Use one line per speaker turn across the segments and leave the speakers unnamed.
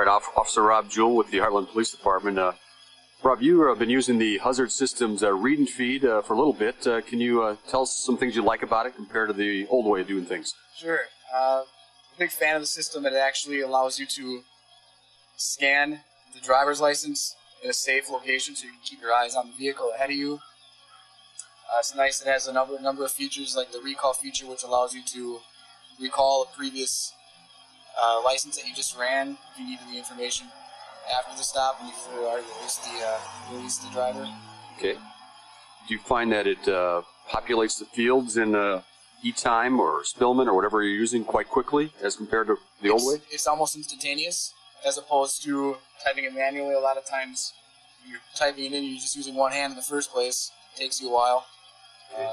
right, Officer Rob Jewell with the Hartland Police Department. Rob, you've been using the Huzzard Systems read and feed for a little bit. Can you tell us some things you like about it compared to the old way of doing things?
Sure. I'm a big fan of the system. It actually allows you to scan the driver's license in a safe location so you can keep your eyes on the vehicle ahead of you. It's nice. It has a number of features like the recall feature, which allows you to recall a previous license that you just ran if you needed the information after the stop and you've already released the driver. Okay.
Do you find that it populates the fields in e-time or Spillman or whatever you're using quite quickly as compared to the old way?
It's almost instantaneous as opposed to typing it manually. A lot of times you're typing it in, you're just using one hand in the first place. It takes you a while.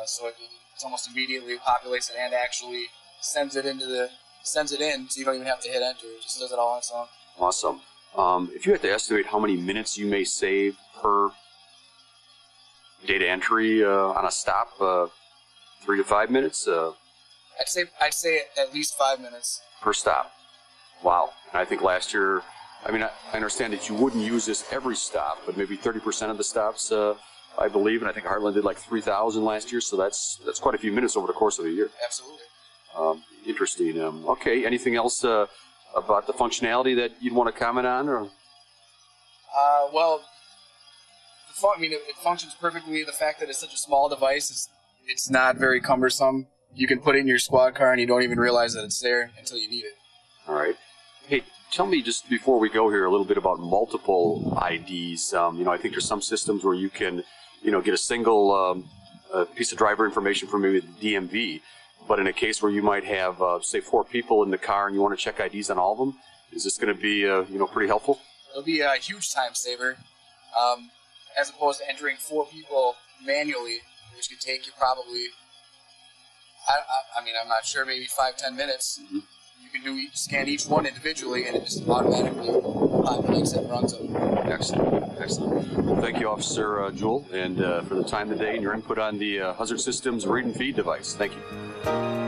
So it's almost immediately populates it and actually sends it in, so you don't even have to hit enter. It just does it all on its own.
Awesome. If you had to estimate how many minutes you may save per data entry on a stop, 3 to 5 minutes?
I'd say at least 5 minutes
per stop. Wow. And I think last year, I mean, I understand that you wouldn't use this every stop, but maybe 30% of the stops, I believe, and I think Hartland did like 3,000 last year, so that's quite a few minutes over the course of the year.
Absolutely.
Interesting. Okay, anything else about the functionality that you'd want to comment on? Or?
Well, it functions perfectly. The fact that it's such a small device, it's not very cumbersome. You can put it in your squad car and you don't even realize that it's there until you need it.
All right. Hey, tell me just before we go here a little bit about multiple IDs. I think there's some systems where you can, get a single piece of driver information from maybe the DMV. But in a case where you might have, say, 4 people in the car and you want to check IDs on all of them, is this going to be, pretty helpful?
It'll be a huge time saver, as opposed to entering 4 people manually, which could take you probably, I'm not sure, maybe 5-10 minutes. Mm-hmm. You can scan each one individually, and it just automatically populates and runs them.
Excellent, excellent. Well, thank you, Officer Jewell, and for the time today and your input on the Huzzard Systems read and feed device. Thank you.